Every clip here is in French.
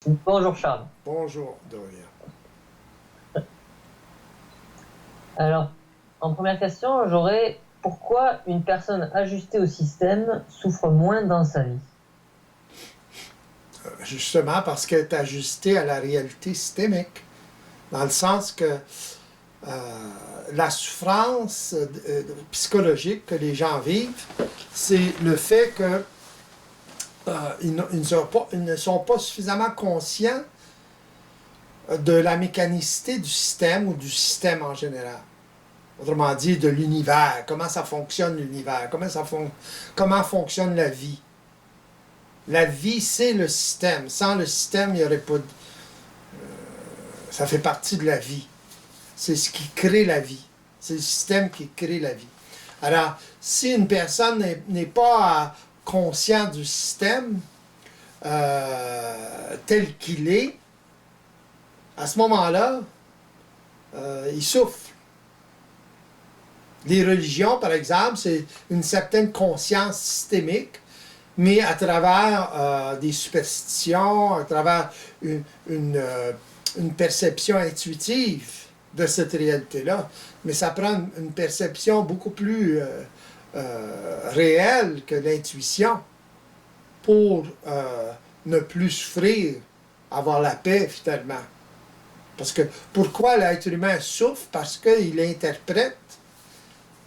Bonjour Charles. Bonjour, Dorian. Alors, en première question, j'aurais pourquoi une personne ajustée au système souffre moins dans sa vie? Justement parce qu'elle est ajustée à la réalité systémique, dans le sens que la souffrance psychologique que les gens vivent, c'est le fait que ils ne sont pas suffisamment conscients de la mécanicité du système ou du système en général. Autrement dit, de l'univers, comment ça fonctionne l'univers, comment fonctionne la vie. La vie, c'est le système. Sans le système, il n'y aurait pas de... ça fait partie de la vie. C'est ce qui crée la vie. C'est le système qui crée la vie. Alors, si une personne n'est pas consciente du système tel qu'il est, à ce moment-là, il souffre. Les religions, par exemple, c'est une certaine conscience systémique, mais à travers des superstitions, à travers une perception intuitive de cette réalité-là. Mais ça prend une perception beaucoup plus réelle que l'intuition pour ne plus souffrir, avoir la paix finalement. Parce que pourquoi l'être humain souffre? Parce qu'il interprète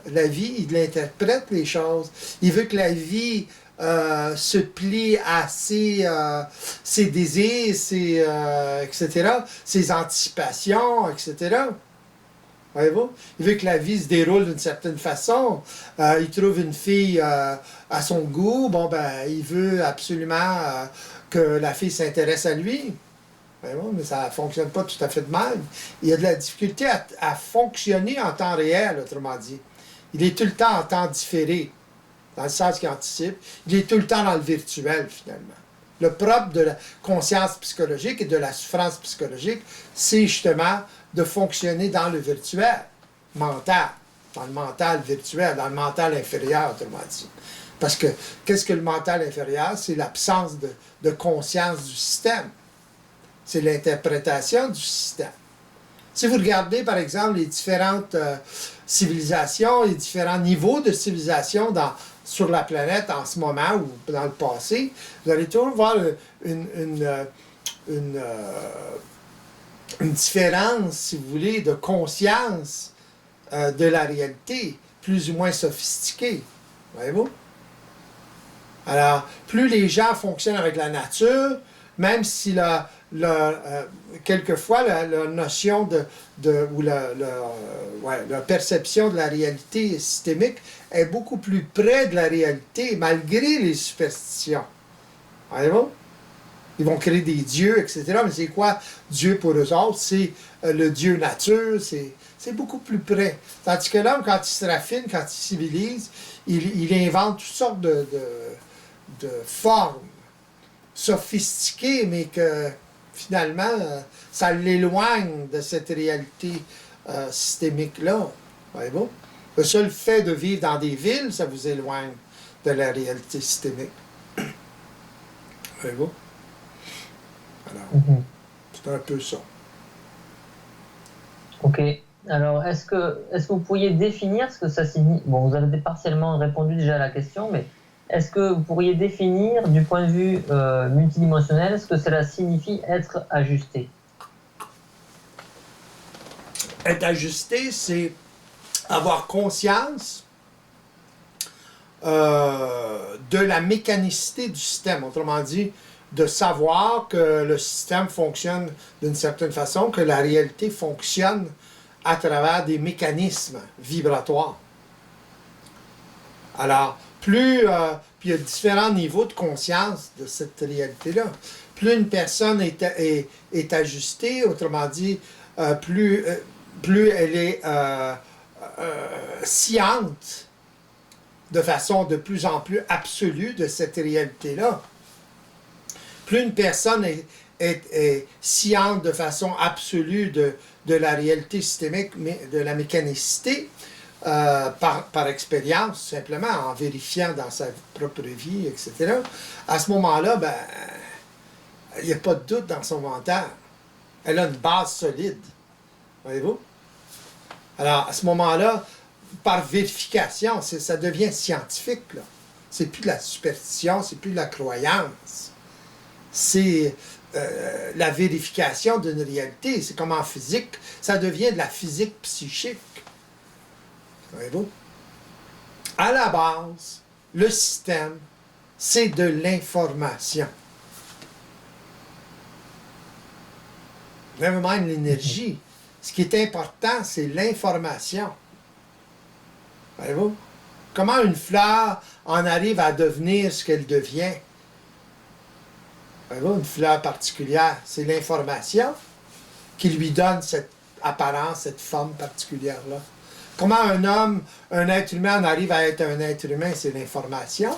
la vie, il interprète les choses. Il veut que la vie se plie à ses désirs, etc., ses anticipations, etc. Voyez-vous? Il veut que la vie se déroule d'une certaine façon. Il trouve une fille à son goût. Bon, ben, il veut absolument que la fille s'intéresse à lui. Voyez-vous? Mais ça ne fonctionne pas tout à fait de même. Il y a de la difficulté à fonctionner en temps réel, autrement dit. Il est tout le temps en temps différé, dans le sens qu'il anticipe. Il est tout le temps dans le virtuel, finalement. Le propre de la conscience psychologique et de la souffrance psychologique, c'est justement de fonctionner dans le virtuel, mental, dans le mental virtuel, dans le mental inférieur, autrement dit. Parce que, qu'est-ce que le mental inférieur? C'est l'absence de conscience du système. C'est l'interprétation du système. Si vous regardez, par exemple, les différentes civilisations, les différents niveaux de civilisation sur la planète en ce moment ou dans le passé, vous allez toujours voir une différence, si vous voulez, de conscience de la réalité, plus ou moins sophistiquée. Voyez-vous? Alors, plus les gens fonctionnent avec la nature, même si quelquefois la notion ou la perception de la réalité systémique est beaucoup plus près de la réalité, malgré les superstitions. Voyez-vous? Ils vont créer des dieux, etc. Mais c'est quoi Dieu pour eux autres? C'est le Dieu nature, c'est beaucoup plus près. Tandis que l'homme, quand il se raffine, quand il civilise, il invente toutes sortes de formes sophistiquées, mais que finalement, ça l'éloigne de cette réalité systémique-là. Voyez-vous? Le seul fait de vivre dans des villes, ça vous éloigne de la réalité systémique. Voyez-vous? Alors, c'est un peu ça. Ok. Alors, est-ce que vous pourriez définir ce que ça signifie? Bon, vous avez partiellement répondu déjà à la question, mais est-ce que vous pourriez définir, du point de vue multidimensionnel, ce que cela signifie être ajusté? Être ajusté, c'est avoir conscience de la mécanicité du système. Autrement dit, de savoir que le système fonctionne d'une certaine façon, que la réalité fonctionne à travers des mécanismes vibratoires. Alors, puis il y a différents niveaux de conscience de cette réalité-là. Plus une personne est ajustée, autrement dit, plus elle est sciente de façon de plus en plus absolue de cette réalité-là. Plus une personne est sciente de façon absolue de la réalité systémique, de la mécanicité, par expérience, simplement, en vérifiant dans sa propre vie, etc. À ce moment-là, ben, Il n'y a pas de doute dans son mental. Elle a une base solide. Voyez-vous? Alors, à ce moment-là, par vérification, ça devient scientifique, là. C'est plus de la superstition, c'est plus de la croyance. C'est la vérification d'une réalité. C'est comme en physique, ça devient de la physique psychique. Voyez-vous? À la base, le système, c'est de l'information. Même l'énergie. Ce qui est important, c'est l'information. Voyez-vous? Comment une fleur en arrive à devenir ce qu'elle devient? Voyez-vous? Une fleur particulière, c'est l'information qui lui donne cette apparence, cette forme particulière-là. Comment un homme, un être humain en arrive à être un être humain, c'est l'information.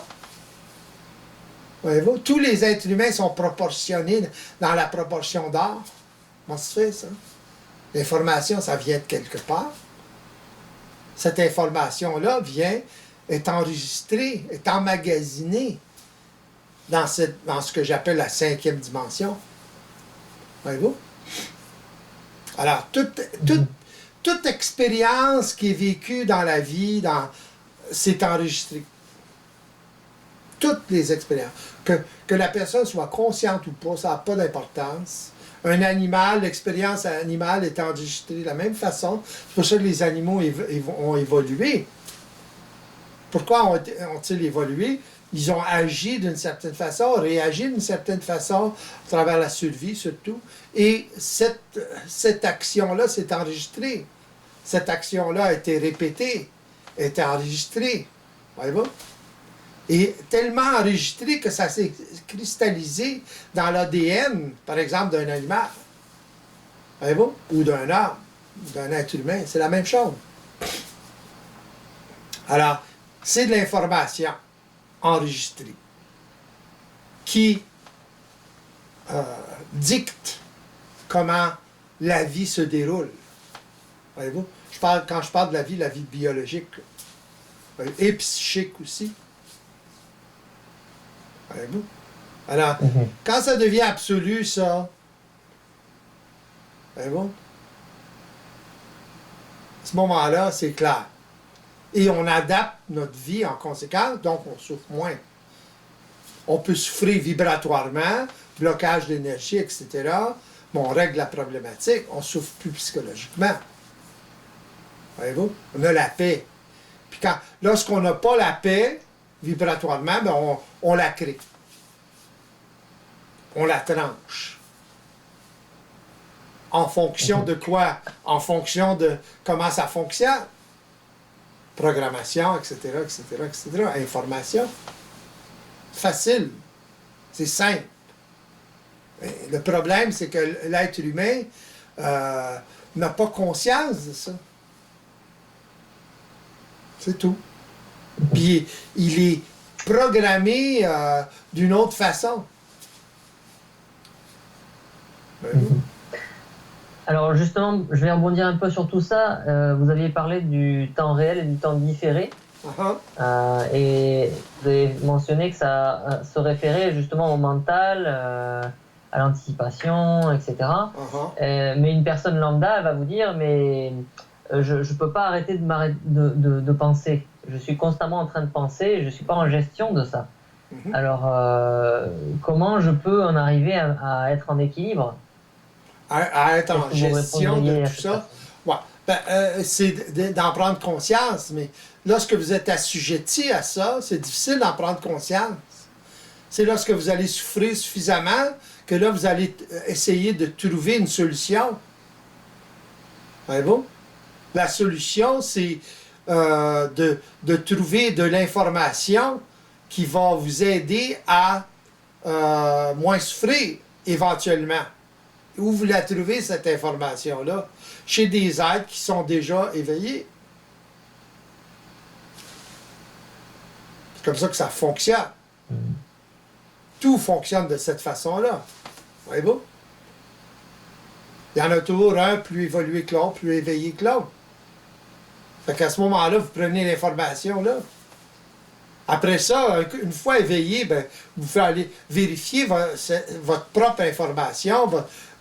Voyez-vous? Tous les êtres humains sont proportionnés dans la proportion d'or. Comment ça se fait, ça? L'information, ça vient de quelque part. Cette information-là est enregistrée, est emmagasinée dans ce que j'appelle la 5e dimension. Voyez-vous? Alors, toute expérience qui est vécue dans la vie, c'est enregistré. Toutes les expériences. Que la personne soit consciente ou pas, ça n'a pas d'importance. Un animal, l'expérience animale est enregistrée de la même façon. C'est pour ça que les animaux ont évolué. Pourquoi ont-ils évolué? Ils ont agi d'une certaine façon, réagi d'une certaine façon, à travers la survie surtout. Et cette action-là s'est enregistrée. Cette action-là a été répétée, a été enregistrée. Voyez-vous? Et tellement enregistré que ça s'est cristallisé dans l'ADN, par exemple, d'un animal. Voyez-vous? Ou d'un homme, d'un être humain. C'est la même chose. Alors, c'est de l'information enregistrée qui dicte comment la vie se déroule. Voyez-vous? Quand je parle de la vie biologique et psychique aussi. Voyez-vous? Alors, quand ça devient absolu, ça, voyez-vous? À ce moment-là, c'est clair. Et on adapte notre vie en conséquence, donc on souffre moins. On peut souffrir vibratoirement, blocage d'énergie, etc. Mais on règle la problématique, on ne souffre plus psychologiquement. Voyez-vous? On a la paix. Puis lorsqu'on n'a pas la paix, vibratoirement, ben on la crée. On la tranche. En fonction de quoi? En fonction de comment ça fonctionne. Programmation, etc., etc., etc. Information. Facile. C'est simple. Mais le problème, c'est que l'être humain n'a pas conscience de ça. C'est tout. Puis il est programmé d'une autre façon. Alors justement, je vais rebondir un peu sur tout ça. Vous aviez parlé du temps réel et du temps différé. Et vous avez mentionné que ça se référait justement au mental, à l'anticipation, etc. Mais une personne lambda, elle va vous dire, mais je ne peux pas arrêter de penser. Je suis constamment en train de penser et je ne suis pas en gestion de ça. Alors, comment je peux en arriver à être en équilibre? À être en gestion de tout ça? Ouais. C'est d'en prendre conscience, mais lorsque vous êtes assujetti à ça, c'est difficile d'en prendre conscience. C'est lorsque vous allez souffrir suffisamment que là, vous allez essayer de trouver une solution. Voyez-vous? La solution, c'est de trouver de l'information qui va vous aider à moins souffrir éventuellement. Où vous la trouvez, cette information-là? Chez des êtres qui sont déjà éveillés. C'est comme ça que ça fonctionne. Tout fonctionne de cette façon-là. Voyez-vous? Il y en a toujours un plus évolué que l'autre, plus éveillé que l'autre. Fait qu'à ce moment-là, vous prenez l'information, là. Après ça, une fois éveillé, ben, vous pouvez aller vérifier votre propre information,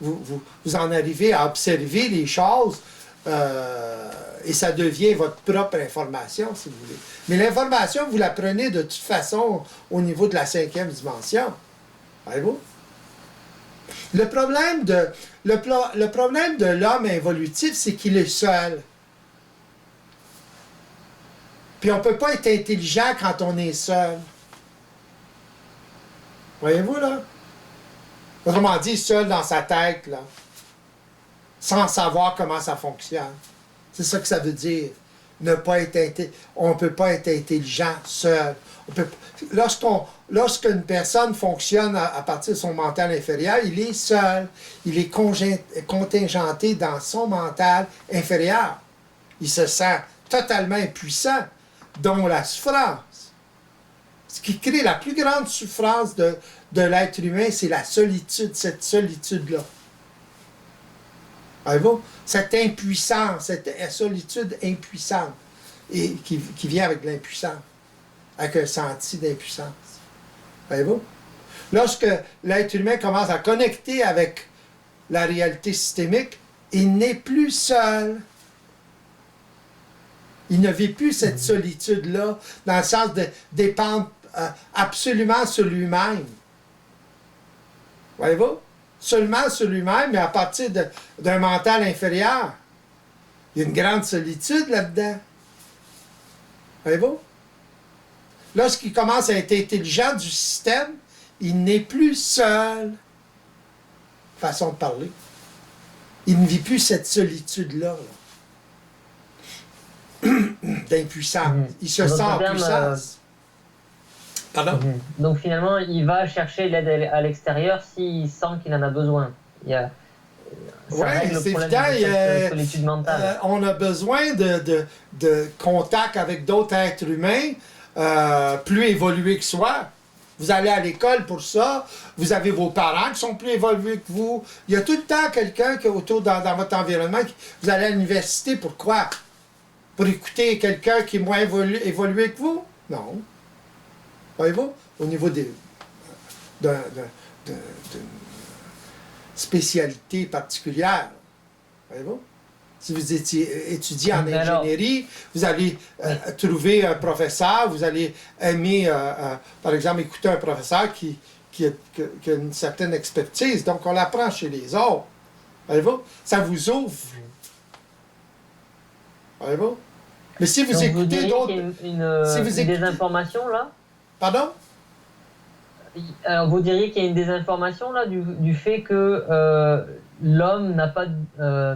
vous en arrivez à observer les choses, et ça devient votre propre information, si vous voulez. Mais l'information, vous la prenez de toute façon au niveau de la 5e dimension. Voyez-vous? Le problème de l'homme évolutif, c'est qu'il est seul. Puis on ne peut pas être intelligent quand on est seul. Voyez-vous, là? Autrement dit, seul dans sa tête, là. Sans savoir comment ça fonctionne. C'est ça que ça veut dire. On ne peut pas être intelligent seul. Lorsqu'une personne fonctionne à partir de son mental inférieur, il est seul. Il est contingenté dans son mental inférieur. Il se sent totalement impuissant, dont la souffrance. Ce qui crée la plus grande souffrance de l'être humain, c'est la solitude, cette solitude-là. Voyez-vous? Cette impuissance, cette solitude impuissante, et qui vient avec l'impuissance, avec un senti d'impuissance. Voyez-vous? Lorsque l'être humain commence à connecter avec la réalité systémique, il n'est plus seul. Il ne vit plus cette solitude-là, dans le sens de dépendre absolument sur lui-même. Voyez-vous? Seulement sur lui-même, mais à partir d'un mental inférieur. Il y a une grande solitude là-dedans. Voyez-vous? Lorsqu'il commence à être intelligent du système, il n'est plus seul. Façon de parler. Il ne vit plus cette solitude-là. D'impuissance. Il se sent en puissance. Pardon? Donc finalement, il va chercher l'aide à l'extérieur s'il sent qu'il en a besoin. Oui, c'est évident. Solitude mentale. On a besoin de contact avec d'autres êtres humains plus évolués que soi. Vous allez à l'école pour ça. Vous avez vos parents qui sont plus évolués que vous. Il y a tout le temps quelqu'un qui est autour dans votre environnement. Vous allez à l'université, pourquoi? Pour écouter quelqu'un qui est moins évolué que vous? Non. Voyez-vous? Au niveau d'une spécialité particulière. Voyez-vous? Si vous étudiez en ingénierie, vous allez trouver un professeur, vous allez aimer, par exemple, écouter un professeur qui a une certaine expertise. Donc, on l'apprend chez les autres. Voyez-vous? Ça vous ouvre. Voyez-vous? Mais si vous écoutez d'autres... Si vous écoutez des informations, là? Pardon? Alors, vous diriez qu'il y a une désinformation là du fait que l'homme n'a pas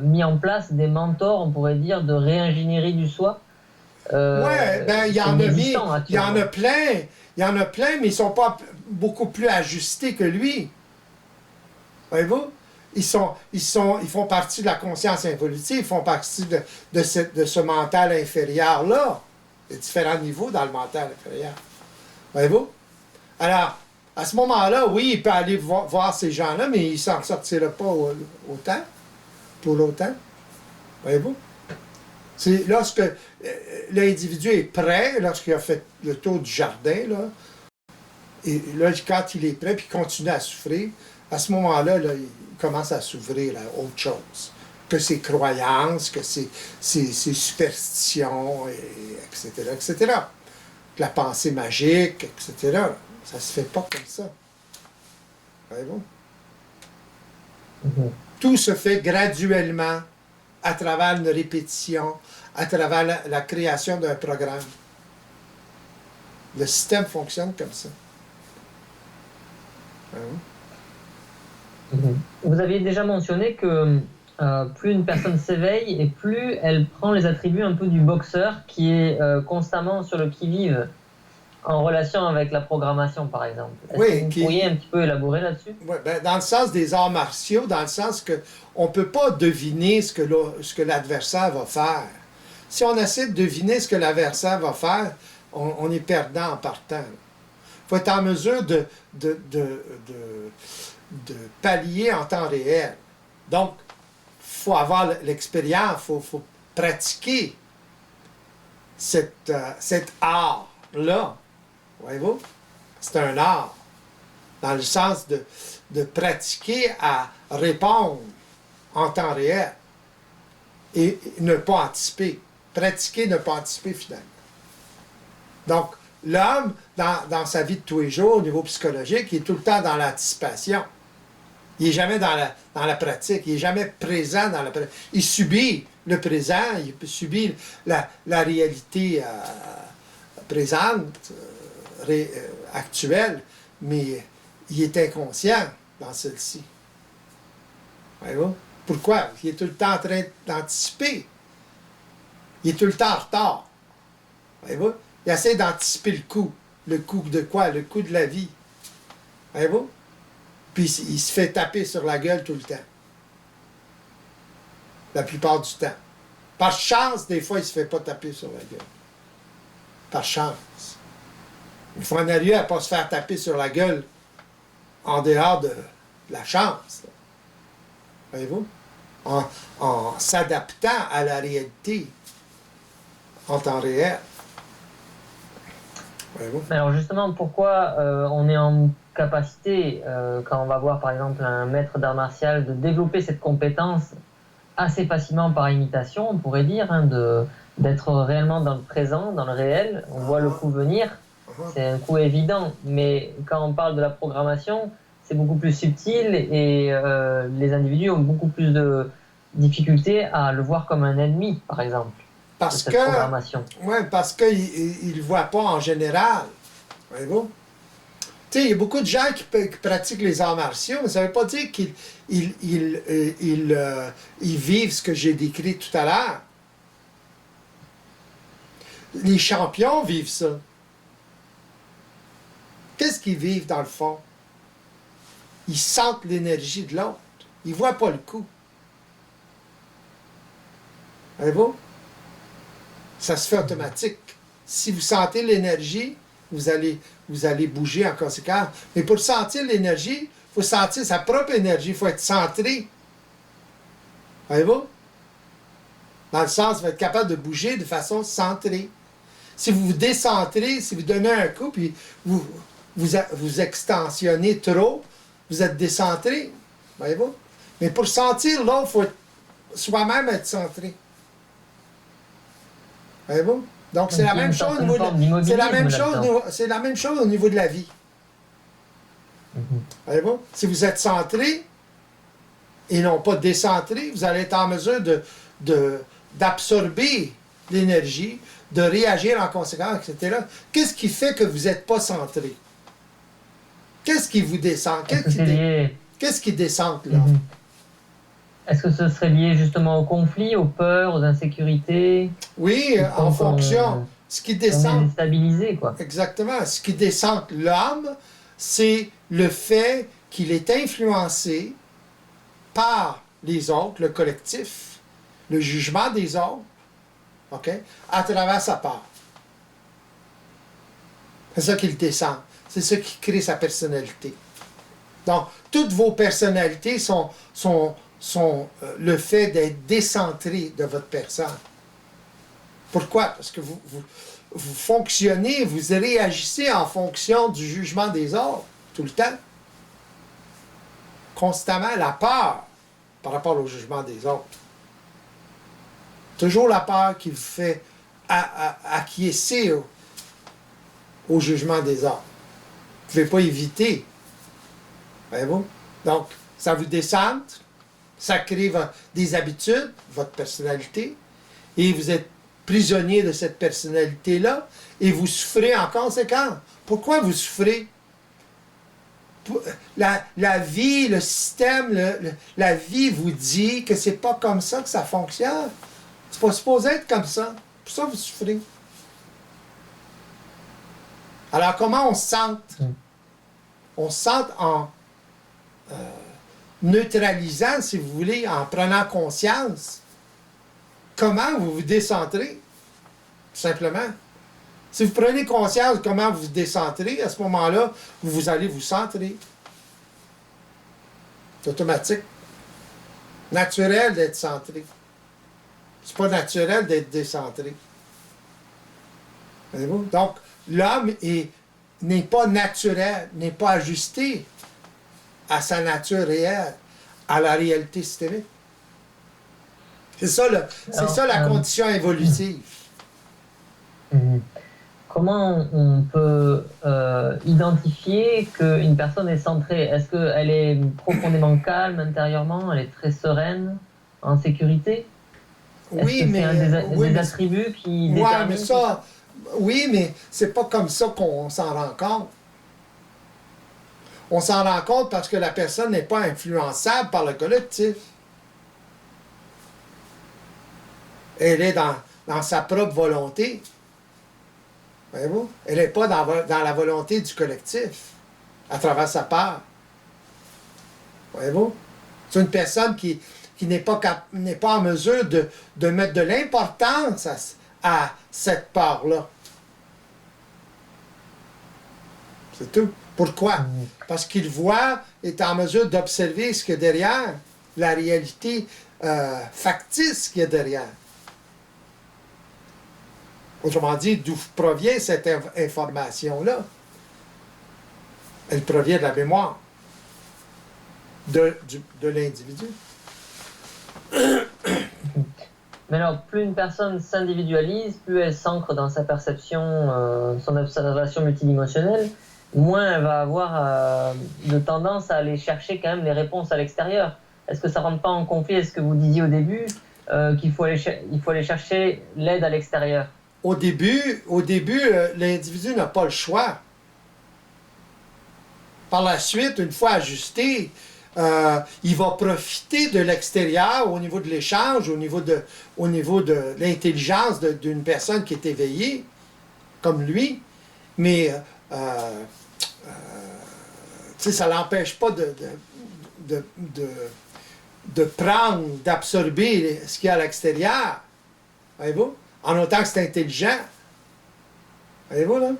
mis en place des mentors, on pourrait dire, de réingénierie du soi. Oui, ben il y en a plein, mais ils sont pas beaucoup plus ajustés que lui. Voyez-vous? Ils font partie de la conscience involutive, ils font partie de ce mental inférieur-là. Il y a différents niveaux dans le mental inférieur. Voyez-vous? Alors, à ce moment-là, oui, il peut aller voir ces gens-là, mais il ne s'en sortira pas pour autant. Voyez-vous? C'est lorsque l'individu est prêt, lorsqu'il a fait le tour du jardin, là, et là, quand il est prêt, puis il continue à souffrir, à ce moment-là, là, il commence à s'ouvrir à autre chose. Que ses croyances, que ses superstitions, etc., etc. La pensée magique, etc. Ça se fait pas comme ça. Voyez-vous? Tout se fait graduellement, à travers une répétition, à travers la création d'un programme. Le système fonctionne comme ça. Vous aviez déjà mentionné que plus une personne s'éveille et plus elle prend les attributs un peu du boxeur qui est constamment sur le qui-vive en relation avec la programmation, par exemple. Est-ce que vous pourriez un petit peu élaborer là-dessus? Oui, ben, dans le sens des arts martiaux, dans le sens qu'on ne peut pas deviner ce que l'adversaire va faire. Si on essaie de deviner ce que l'adversaire va faire, on est perdant en partant. Il faut être en mesure de pallier en temps réel. Donc, il faut avoir l'expérience, il faut pratiquer cet art-là. Voyez-vous? C'est un art, dans le sens de pratiquer à répondre en temps réel et ne pas anticiper. Pratiquer, ne pas anticiper finalement. Donc, l'homme, dans sa vie de tous les jours, au niveau psychologique, il est tout le temps dans l'anticipation. Il n'est jamais dans la pratique, il n'est jamais présent dans la pratique. Il subit le présent, il subit la réalité présente, actuelle, mais il est inconscient dans celle-ci. Voyez-vous? Pourquoi? Il est tout le temps en train d'anticiper. Il est tout le temps en retard. Voyez-vous? Il essaie d'anticiper le coup. Le coup de quoi? Le coup de la vie. Voyez-vous? Puis il se fait taper sur la gueule tout le temps. La plupart du temps. Par chance, des fois, il ne se fait pas taper sur la gueule. Par chance. Il faut en arriver à ne pas se faire taper sur la gueule en dehors de la chance. Là. Voyez-vous? En s'adaptant à la réalité en temps réel. Voyez-vous? Alors justement, pourquoi on est en capacité, quand on va voir par exemple un maître d'art martial, de développer cette compétence assez facilement par imitation, on pourrait dire, hein, d'être réellement dans le présent, dans le réel, on voit le coup venir, c'est un coup évident, mais quand on parle de la programmation, c'est beaucoup plus subtil et les individus ont beaucoup plus de difficultés à le voir comme un ennemi, par exemple. Parce cette programmation. Ouais, parce qu'ils ne le voient pas en général. Voyez-vous? Tu sais, il y a beaucoup de gens qui pratiquent les arts martiaux, mais ça ne veut pas dire qu'ils vivent ce que j'ai décrit tout à l'heure. Les champions vivent ça. Qu'est-ce qu'ils vivent dans le fond? Ils sentent l'énergie de l'autre. Ils ne voient pas le coup. Voyez-vous? Ça se fait automatique. Si vous sentez l'énergie, vous allez bouger en conséquence. Mais pour sentir l'énergie, il faut sentir sa propre énergie. Il faut être centré. Voyez-vous? Dans le sens, vous être capable de bouger de façon centrée. Si vous vous décentrez, si vous donnez un coup, puis vous extensionnez trop, vous êtes décentré. Voyez-vous? Mais pour sentir l'autre, il faut soi-même être centré. Voyez-vous? Donc, c'est la même chose au niveau de c'est la même chose au niveau de la vie. Voyez-vous? Si vous êtes centré et non pas décentré, vous allez être en mesure d'absorber l'énergie, de réagir en conséquence, etc. Qu'est-ce qui fait que vous n'êtes pas centré? Qu'est-ce qui vous descend? Qu'est-ce qui descend là? Est-ce que ce serait lié justement au conflit, aux peurs, aux insécurités? Oui, en fonction. Ce qui descend. On est déstabilisé, quoi. Exactement. Ce qui descend l'homme, c'est le fait qu'il est influencé par les autres, le collectif, le jugement des autres, OK, à travers sa part. C'est ça qui le descend. C'est ça qui crée sa personnalité. Donc, toutes vos personnalités sont le fait d'être décentré de votre personne. Pourquoi? Parce que vous fonctionnez, vous réagissez en fonction du jugement des autres, tout le temps. Constamment, la peur par rapport au jugement des autres. Toujours la peur qui vous fait acquiescer au jugement des autres. Vous ne pouvez pas éviter. Voyez-vous? Donc, ça vous décentre, ça crée des habitudes, votre personnalité, et vous êtes prisonnier de cette personnalité-là, et vous souffrez en conséquence. Pourquoi vous souffrez? La vie, le système, la vie vous dit que c'est pas comme ça que ça fonctionne. C'est pas supposé être comme ça. Pour ça, vous souffrez. Alors, comment on se sent? On se sent en neutralisant, si vous voulez, en prenant conscience. Comment vous vous décentrez? Tout simplement. Si vous prenez conscience de comment vous vous décentrez, à ce moment-là, vous allez vous centrer. C'est automatique. Naturel d'être centré. C'est pas naturel d'être décentré. Voyez-vous? Donc, l'homme est n'est pas naturel, n'est pas ajusté à sa nature réelle, à la réalité systémique. C'est ça, la condition évolutive. Comment on peut identifier qu'une personne est centrée? Est-ce qu'elle est profondément calme intérieurement, elle est très sereine, en sécurité? Oui, Est-ce que mais c'est des attributs qui déterminent mais ça, oui, mais c'est pas comme ça qu'on s'en rend compte. On s'en rend compte parce que la personne n'est pas influençable par le collectif. Elle est dans sa propre volonté. Voyez-vous? Elle n'est pas dans la volonté du collectif, à travers sa part. Voyez-vous? C'est une personne qui n'est pas en mesure de mettre de l'importance à cette part-là. C'est tout. Pourquoi? Parce qu'il voit, est en mesure d'observer ce qu'il y a derrière, la réalité factice qu'il y a derrière. Autrement dit, d'où provient cette information-là? Elle provient de la mémoire de l'individu. Mais alors, plus une personne s'individualise, plus elle s'ancre dans sa perception, son observation multidimensionnelle, moins elle va avoir de tendance à aller chercher quand même les réponses à l'extérieur. Est-ce que ça ne rentre pas en conflit avec ce que vous disiez au début, qu'il faut aller chercher l'aide à l'extérieur? Au début, l'individu n'a pas le choix. Par la suite, une fois ajusté, il va profiter de l'extérieur au niveau de l'échange, au niveau de l'intelligence d'une personne qui est éveillée, comme lui. Mais ça ne l'empêche pas de prendre, d'absorber ce qu'il y a à l'extérieur. Voyez-vous? En autant que c'est intelligent. Voyez-vous, là?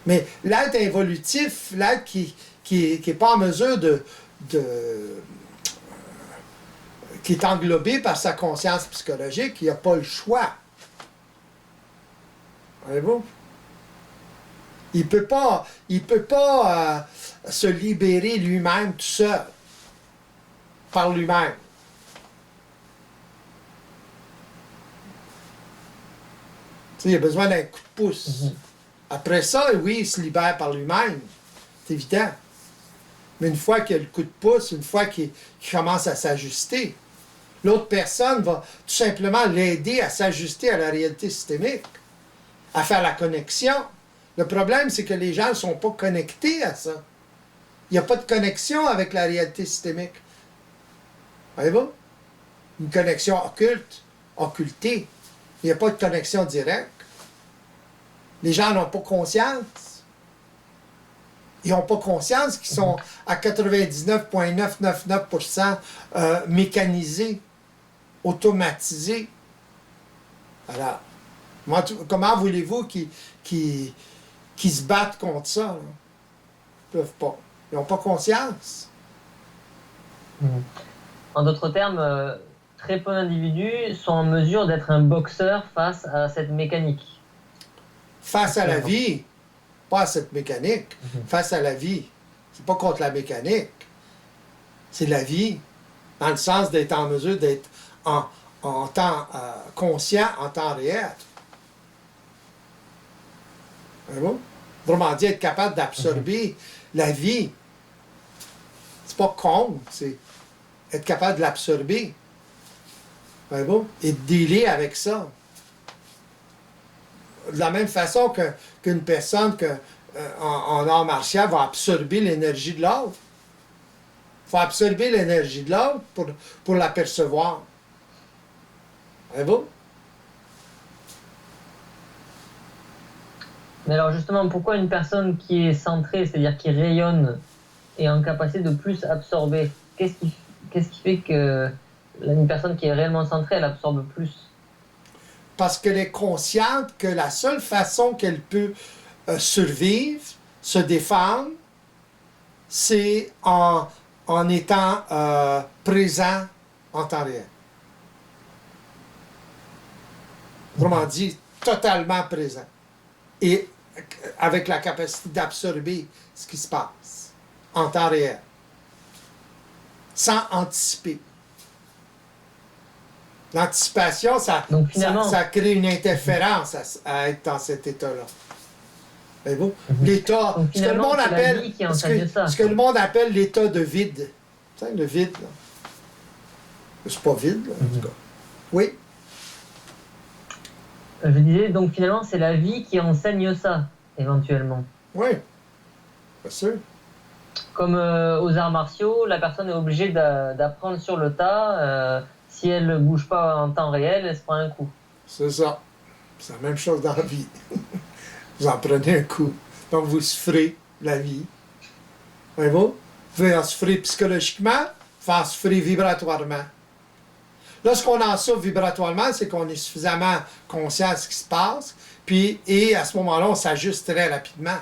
Mais l'être évolutif, l'être qui n'est pas en mesure qui est englobé par sa conscience psychologique, il n'a pas le choix. Voyez-vous? Il ne peut pas se libérer lui-même tout seul, par lui-même. Il a besoin d'un coup de pouce. Après ça, oui, il se libère par lui-même. C'est évident. Mais une fois qu'il a le coup de pouce, une fois qu'il commence à s'ajuster, l'autre personne va tout simplement l'aider à s'ajuster à la réalité systémique, à faire la connexion. Le problème, c'est que les gens ne sont pas connectés à ça. Il n'y a pas de connexion avec la réalité systémique. Voyez-vous? Une connexion occultée. Il n'y a pas de connexion directe. Les gens n'ont pas conscience. Ils n'ont pas conscience qu'ils sont à 99,999% mécanisés, automatisés. Alors, comment voulez-vous qu'ils se battent contre ça? Là? Ils ne peuvent pas. Ils n'ont pas conscience. En d'autres termes, très peu d'individus sont en mesure d'être un boxeur face à cette mécanique. Face à la vie, pas à cette mécanique, face à la vie. C'est pas contre la mécanique. C'est la vie, dans le sens d'être en mesure d'être en temps conscient, en temps réel. Voyez-vous? Autrement dit, être capable d'absorber la vie. C'est pas con, c'est être capable de l'absorber. Voyez-vous? Et de dealer avec ça. De la même façon qu'une personne en art martial va absorber l'énergie de l'autre. Il faut absorber l'énergie de l'autre pour l'apercevoir. Voyez-vous? Mais alors justement, pourquoi une personne qui est centrée, c'est-à-dire qui rayonne, est en capacité de plus absorber? Qu'est-ce qui fait que une personne qui est réellement centrée, elle absorbe plus? Parce qu'elle est consciente que la seule façon qu'elle peut survivre, se défendre, c'est en étant présent en temps réel. Autrement dit, totalement présent. Et avec la capacité d'absorber ce qui se passe en temps réel, sans anticiper. L'anticipation, Donc finalement, ça crée une interférence à être dans cet état-là. Voyez-vous? L'état, donc ce que le finalement, monde c'est la appelle, vie qui enseigne ça. ce que le monde appelle l'état de vide. Tu sais, le vide, là. C'est pas vide, là, en tout cas. Oui? Je disais, donc finalement, c'est la vie qui enseigne ça, éventuellement. Oui, bien sûr. Comme aux arts martiaux, la personne est obligée d'apprendre sur le tas. Si elle ne bouge pas en temps réel, elle se prend un coup. C'est ça. C'est la même chose dans la vie. Vous en prenez un coup. Donc, vous souffrez la vie. Voyez-vous? Vous pouvez en souffrir psychologiquement, vous en souffrir vibratoirement. Lorsqu'on en souffre vibratoirement, c'est qu'on est suffisamment conscient de ce qui se passe, et à ce moment-là, on s'ajuste très rapidement.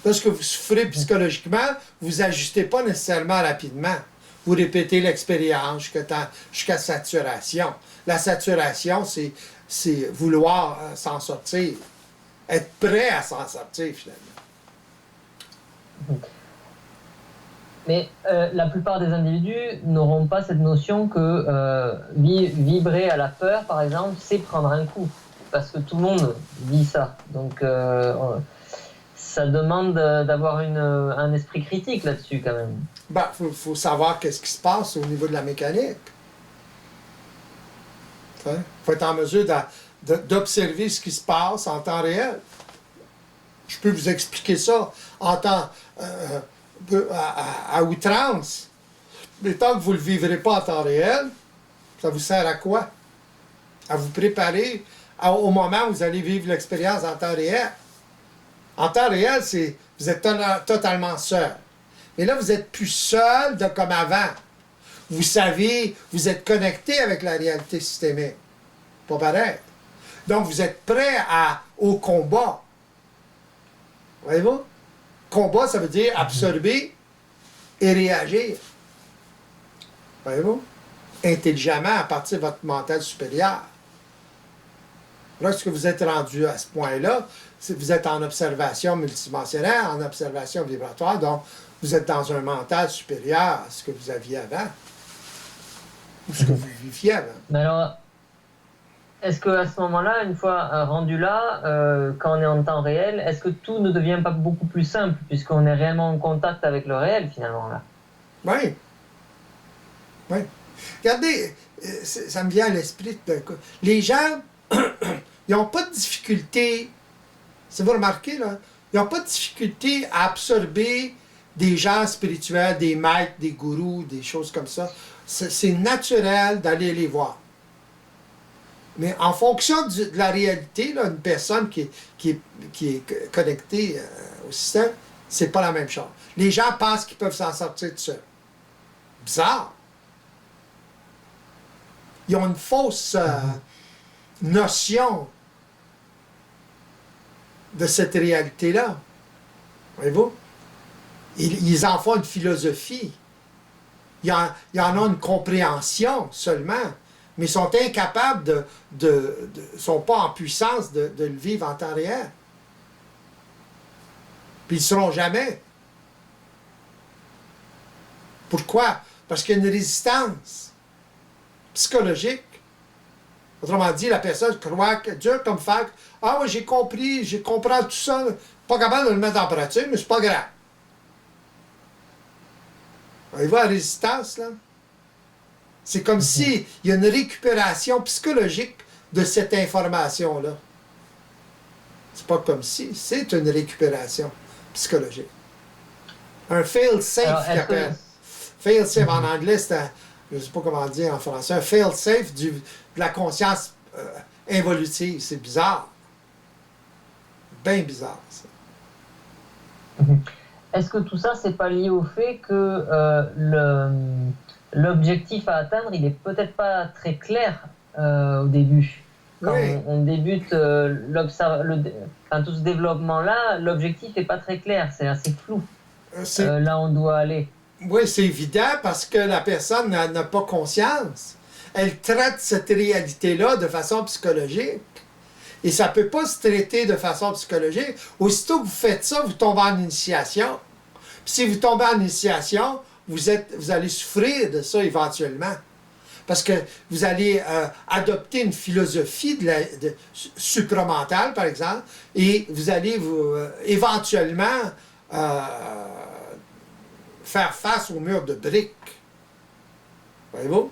Lorsque vous souffrez psychologiquement, vous ajustez pas nécessairement rapidement. Vous répétez l'expérience jusqu'à saturation. La saturation, c'est vouloir s'en sortir. Être prêt à s'en sortir, finalement. Mais la plupart des individus n'auront pas cette notion que vibrer à la peur, par exemple, c'est prendre un coup. Parce que tout le monde vit ça. Donc ça demande d'avoir un esprit critique là-dessus, quand même. Ben, faut savoir qu'est-ce qui se passe au niveau de la mécanique. Il faut être en mesure d'observer ce qui se passe en temps réel. Je peux vous expliquer ça en temps, à outrance. Mais tant que vous ne le vivrez pas en temps réel, ça vous sert à quoi? À vous préparer au moment où vous allez vivre l'expérience en temps réel. En temps réel, vous êtes totalement seul. Mais là, vous n'êtes plus seul comme avant. Vous savez, vous êtes connecté avec la réalité systémique. Pas pareil. Donc, vous êtes prêt au combat. Voyez-vous? Combat, ça veut dire absorber et réagir. Voyez-vous? Intelligemment à partir de votre mental supérieur. Lorsque vous êtes rendu à ce point-là, vous êtes en observation multidimensionnelle, en observation vibratoire, donc vous êtes dans un mental supérieur à ce que vous aviez avant, ou ce que vous viviez avant. Mais alors, est-ce qu'à ce moment-là, une fois rendu là, quand on est en temps réel, est-ce que tout ne devient pas beaucoup plus simple, puisqu'on est réellement en contact avec le réel, finalement, là? Oui. Oui. Regardez, ça me vient à l'esprit. Les gens, ils n'ont pas de difficulté, si vous remarquez, là, ils n'ont pas de difficulté à absorber des gens spirituels, des maîtres, des gourous, des choses comme ça. C'est naturel d'aller les voir. Mais en fonction de la réalité, là, une personne qui est connectée au système, c'est pas la même chose. Les gens pensent qu'ils peuvent s'en sortir tout seuls. Bizarre. Ils ont une fausse notion de cette réalité-là. Voyez-vous? Ils en font une philosophie. Ils en ont une compréhension seulement, mais ils sont incapables sont pas en puissance de le vivre en temps réel. Puis ils ne seront jamais. Pourquoi? Parce qu'il y a une résistance psychologique. Autrement dit, la personne croit que Dieu comme fait, ah oui, j'ai compris, je comprends tout ça, pas capable de le mettre en pratique, mais c'est pas grave. Voyez-vous la résistance, là? C'est comme si il y a une récupération psychologique de cette information-là. C'est pas comme si, c'est une récupération psychologique. Un fail-safe qu'il appelle. Fail-safe en anglais, c'est je ne sais pas comment dire en français, un fail-safe de la conscience involutive. C'est bizarre. Bien bizarre, ça. Est-ce que tout ça, c'est pas lié au fait que l'objectif à atteindre, il est peut-être pas très clair au début? Quand Oui. on débute tout ce développement-là, l'objectif n'est pas très clair, c'est assez flou. Là, on doit aller. Oui, c'est évident parce que la personne n'a pas conscience. Elle traite cette réalité-là de façon psychologique. Et ça ne peut pas se traiter de façon psychologique. Aussitôt que vous faites ça, vous tombez en initiation. Puis si vous tombez en initiation, vous allez souffrir de ça éventuellement. Parce que vous allez adopter une philosophie supramentale, par exemple, et vous allez éventuellement faire face au mur de briques. Voyez-vous?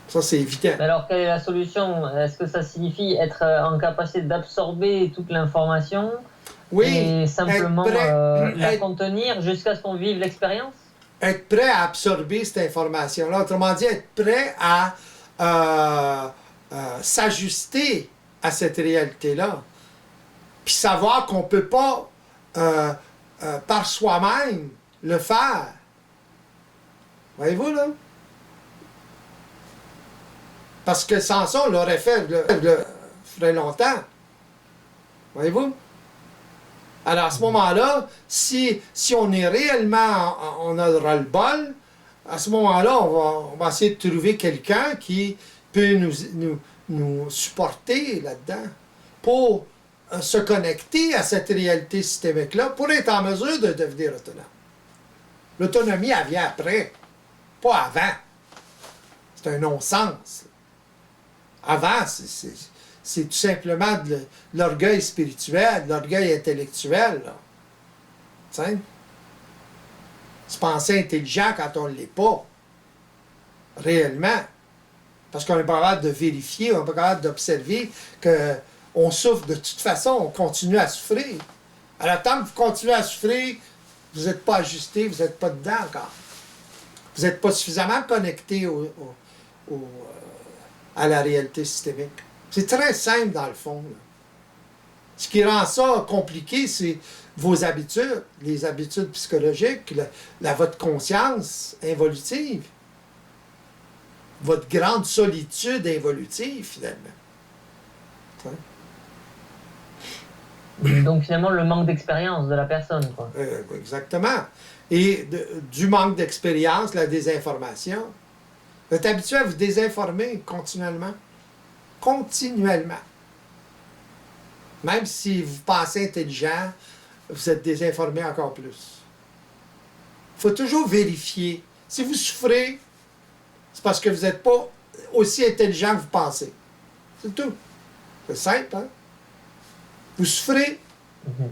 Ça, c'est évident. Mais alors, quelle est la solution? Est-ce que ça signifie être en capacité d'absorber toute l'information et simplement la contenir jusqu'à ce qu'on vive l'expérience? Être prêt à absorber cette information-là. Autrement dit, être prêt à s'ajuster à cette réalité-là. Puis savoir qu'on ne peut pas, par soi-même, le faire. Voyez-vous, là? Parce que sans ça, on l'aurait fait ferait longtemps. Voyez-vous? Alors, à ce moment-là, si on est réellement, on aura le bol, à ce moment-là, on va essayer de trouver quelqu'un qui peut nous supporter là-dedans pour se connecter à cette réalité systémique-là, pour être en mesure de devenir autonome. L'autonomie, elle vient après, pas avant. C'est un non-sens. Avant, c'est tout simplement de l'orgueil spirituel, de l'orgueil intellectuel. Tu sais? Se penser intelligent quand on ne l'est pas. Réellement. Parce qu'on n'est pas capable de vérifier, on n'est pas capable d'observer qu'on souffre de toute façon, on continue à souffrir. Alors, tant que vous continuez à souffrir, vous n'êtes pas ajusté, vous n'êtes pas dedans encore. Vous n'êtes pas suffisamment connecté à la réalité systémique. C'est très simple dans le fond. Là. Ce qui rend ça compliqué, c'est vos habitudes, les habitudes psychologiques, votre conscience involutive, votre grande solitude involutive, finalement. Donc finalement, le manque d'expérience de la personne. Quoi. Exactement. Et du manque d'expérience, la désinformation. Vous êtes habitué à vous désinformer continuellement. Continuellement. Même si vous pensez intelligent, vous êtes désinformé encore plus. Il faut toujours vérifier. Si vous souffrez, c'est parce que vous n'êtes pas aussi intelligent que vous pensez. C'est tout. C'est simple, hein? Vous souffrez,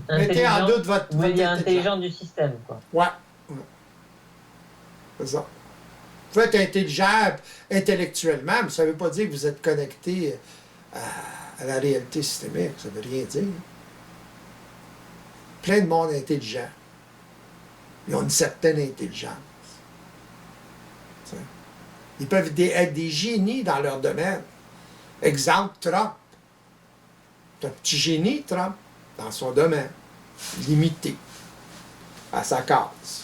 mettez en doute votre Vous voulez dire intelligent du système, quoi. Ouais. C'est ça. Vous pouvez être intelligent intellectuellement, mais ça ne veut pas dire que vous êtes connecté à la réalité systémique. Ça ne veut rien dire. Plein de monde intelligent. Ils ont une certaine intelligence. Ils peuvent être des génies dans leur domaine. Exemple, Trump. C'est un petit génie, Trump, dans son domaine. Limité à sa case.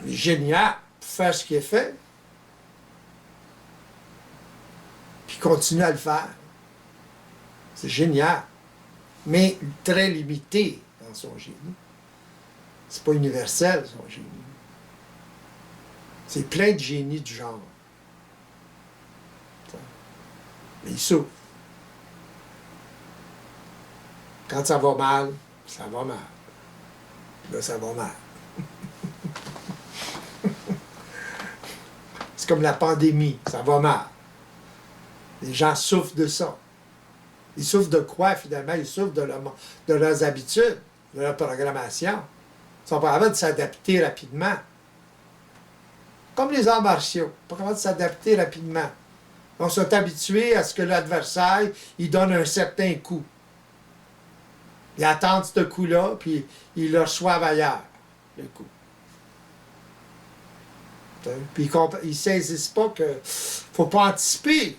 Génial pour faire ce qu'il a fait, puis continue à le faire. C'est génial, mais très limité dans son génie. C'est pas universel, son génie. C'est plein de génies du genre. Mais il souffre. Quand ça va mal, ça va mal. Là, ça va mal. C'est comme la pandémie, ça va mal. Les gens souffrent de ça. Ils souffrent de quoi, finalement? Ils souffrent de leurs habitudes, de leur programmation. Ils sont pas capables de s'adapter rapidement. Comme les arts martiaux, pas capables de s'adapter rapidement. On sont habitués à ce que l'adversaire, il donne un certain coup. Ils attendent ce coup-là, puis ils le reçoivent ailleurs, le coup. Puis ils ne saisissent pas qu'il ne faut pas anticiper.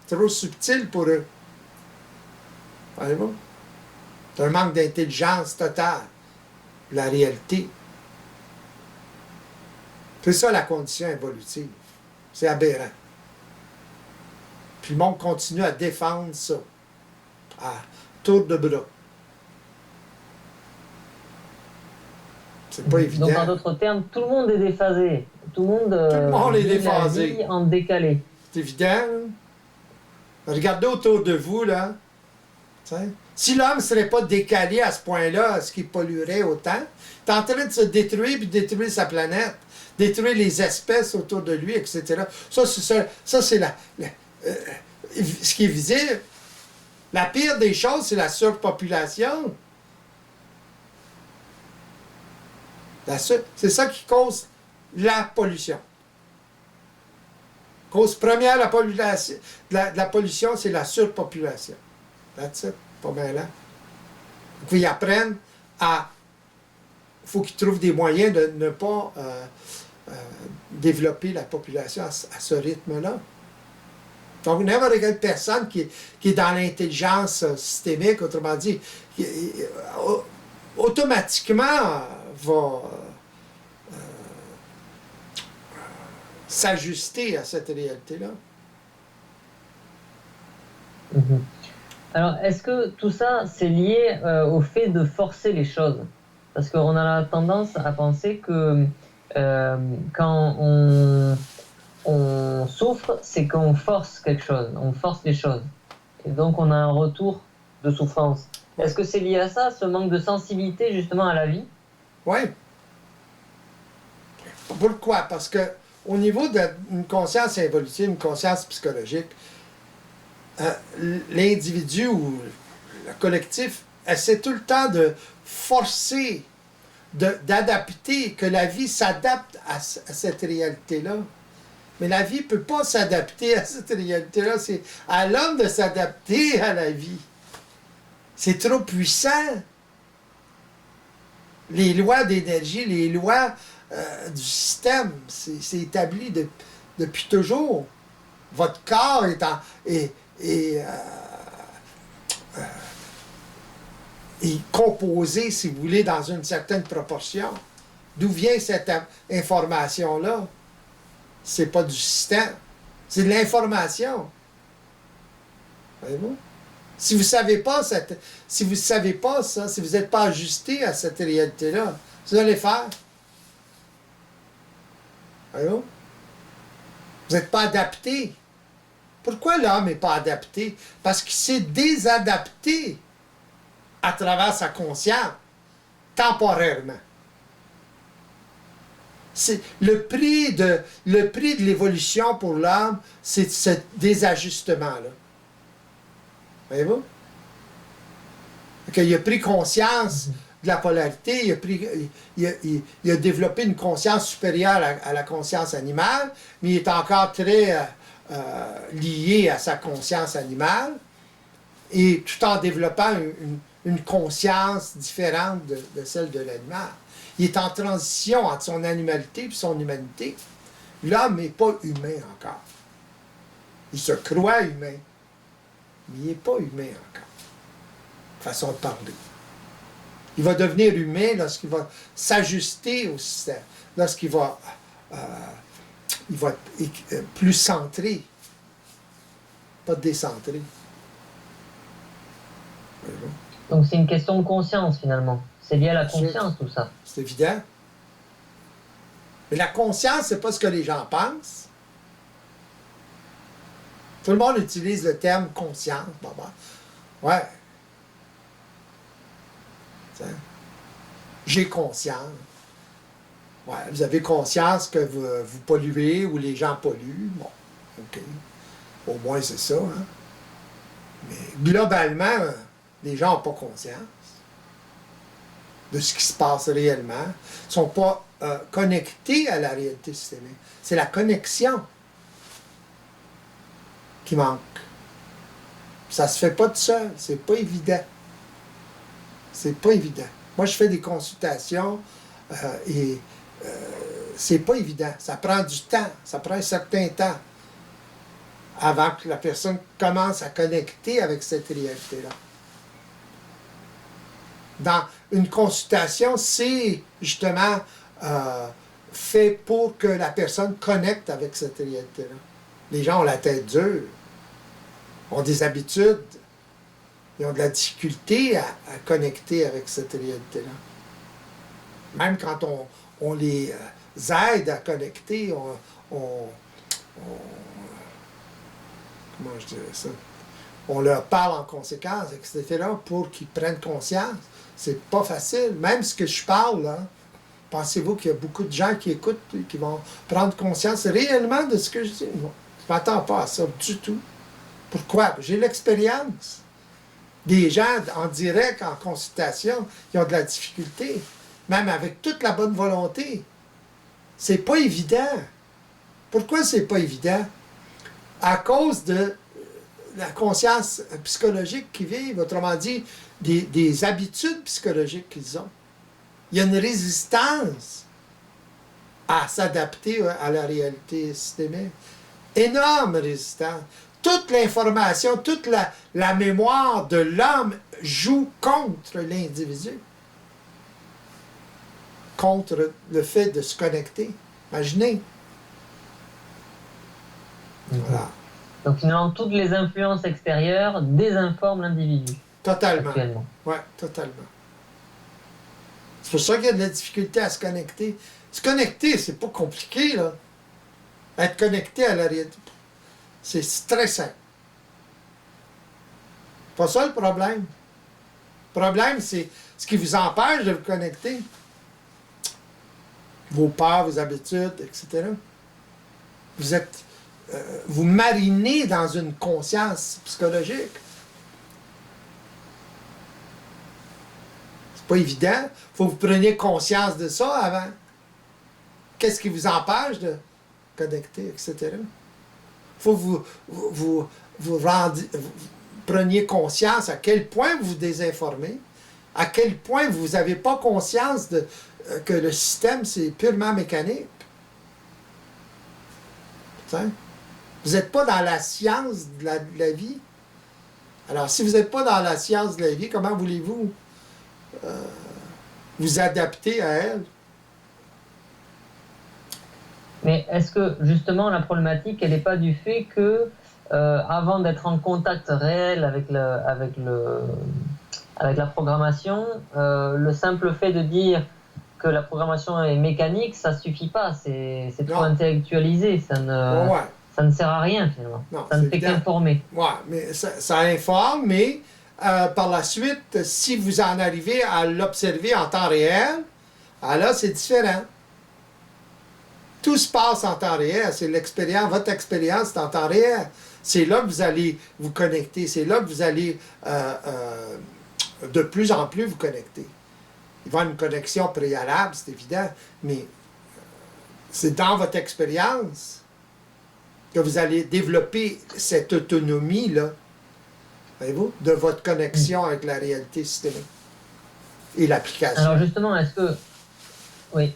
C'est trop subtil pour eux. Voyez-vous? C'est un manque d'intelligence totale. La réalité. C'est ça la condition évolutive. C'est aberrant. Puis le monde continue à défendre ça. À tour de bras. C'est pas évident. Donc, en d'autres termes, tout le monde est déphasé. Tout le monde est vit déphasé. la vie en décalé. C'est évident. Hein? Regardez autour de vous, là. T'sais. Si l'homme ne serait pas décalé à ce point-là, est-ce qu'il polluerait autant? Il est en train de se détruire puis détruire sa planète, détruire les espèces autour de lui, etc. Ça, c'est ce qui est visible. La pire des choses, c'est la surpopulation. C'est ça qui cause la pollution. Cause première de la pollution, c'est la surpopulation. That's it. Pas bien là. Donc, ils apprennent à... Il faut qu'ils trouvent des moyens de ne pas développer la population à ce rythme-là. Donc, n'importe quelle personne qui est dans l'intelligence systémique, autrement dit, automatiquement va s'ajuster à cette réalité-là. Mm-hmm. Alors, est-ce que tout ça, c'est lié au fait de forcer les choses? Parce qu'on a la tendance à penser que quand on souffre, c'est qu'on force quelque chose, on force les choses. Et donc, on a un retour de souffrance. Est-ce que c'est lié à ça, ce manque de sensibilité justement à la vie? Oui. Pourquoi? Parce que au niveau d'une conscience évolutive, une conscience psychologique, l'individu ou le collectif essaie tout le temps de forcer, d'adapter, que la vie s'adapte à cette réalité-là. Mais la vie ne peut pas s'adapter à cette réalité-là. C'est à l'homme de s'adapter à la vie. C'est trop puissant. Les lois d'énergie, les lois du système, c'est établi depuis toujours. Votre corps est composé, si vous voulez, dans une certaine proportion. D'où vient cette information-là? C'est pas du système, c'est de l'information. Voyez-vous? Si vous ne savez pas ça, si vous n'êtes pas ajusté à cette réalité-là, vous allez faire. Voyez-vous? Vous n'êtes pas adapté. Pourquoi l'homme n'est pas adapté? Parce qu'il s'est désadapté à travers sa conscience, temporairement. C'est le prix de l'évolution pour l'homme, c'est ce désajustement-là. Voyez-vous? Il a pris conscience de la polarité, il a développé une conscience supérieure à la conscience animale, mais il est encore très lié à sa conscience animale, et tout en développant une conscience différente de celle de l'animal. Il est en transition entre son animalité et son humanité. L'homme n'est pas humain encore. Il se croit humain, mais il n'est pas humain encore. Façon de parler. Il va devenir humain lorsqu'il va s'ajuster au système, lorsqu'il va, être plus centré, pas décentré. Donc c'est une question de conscience finalement. C'est lié à la conscience tout ça. C'est évident. Mais la conscience, c'est pas ce que les gens pensent. Tout le monde utilise le terme conscience. Ouais. J'ai conscience. Ouais, vous avez conscience que vous polluez ou les gens polluent. Bon, OK. Au moins, c'est ça. Hein? Mais globalement, les gens n'ont pas conscience de ce qui se passe réellement. Ils ne sont pas connectés à la réalité systémique. C'est la connexion qui manque. Ça ne se fait pas tout seul. C'est pas évident. C'est pas évident. Moi, je fais des consultations et c'est pas évident. Ça prend du temps. Ça prend un certain temps avant que la personne commence à connecter avec cette réalité-là. Dans une consultation, c'est justement fait pour que la personne connecte avec cette réalité-là. Les gens ont la tête dure, ont des habitudes, ils ont de la difficulté à connecter avec cette réalité-là. Même quand on les aide à connecter, Moi, je dirais ça. On leur parle en conséquence, etc., pour qu'ils prennent conscience. C'est pas facile. Même ce que je parle, là, pensez-vous qu'il y a beaucoup de gens qui écoutent et qui vont prendre conscience réellement de ce que je dis? Non. Je ne m'attends pas à ça du tout. Pourquoi? J'ai l'expérience. Des gens en direct, en consultation, qui ont de la difficulté, même avec toute la bonne volonté. C'est pas évident. Pourquoi c'est pas évident? À cause de la conscience psychologique qu'ils vivent, autrement dit, des habitudes psychologiques qu'ils ont. Il y a une résistance à s'adapter à la réalité systémique. Énorme résistance. Toute l'information, toute la mémoire de l'homme joue contre l'individu. Contre le fait de se connecter. Imaginez. Voilà. Donc finalement, toutes les influences extérieures désinforment l'individu. Totalement. Actuellement. Oui, totalement. C'est pour ça qu'il y a de la difficulté à se connecter. Se connecter, c'est pas compliqué, là. Être connecté à la réalité, c'est très simple. Pas ça le problème. Le problème, c'est ce qui vous empêche de vous connecter. Vos peurs, vos habitudes, etc. Vous êtes... vous marinez dans une conscience psychologique. C'est pas évident. Il faut que vous preniez conscience de ça avant. Qu'est-ce qui vous empêche de connecter, etc. Il faut que vous preniez conscience à quel point vous vous désinformez, à quel point vous n'avez pas conscience que le système, c'est purement mécanique. T'sais? Vous n'êtes pas dans la science de la vie. Alors, si vous n'êtes pas dans la science de la vie, comment voulez-vous vous adapter à elle? Mais est-ce que, justement, la problématique, elle n'est pas du fait que, avant d'être en contact réel avec la programmation, le simple fait de dire que la programmation est mécanique, ça ne suffit pas. C'est trop intellectualisé. Ça ne sert à rien, finalement. Non, ça ne fait qu'informer. Oui, mais ça informe, mais par la suite, si vous en arrivez à l'observer en temps réel, alors là, c'est différent. Tout se passe en temps réel. C'est l'expérience, votre expérience est en temps réel. C'est là que vous allez vous connecter. C'est là que vous allez de plus en plus vous connecter. Il va y avoir une connexion préalable, c'est évident, mais c'est dans votre expérience que vous allez développer cette autonomie-là, voyez-vous, de votre connexion avec la réalité systémique et l'application. Alors justement, est-ce que... Oui.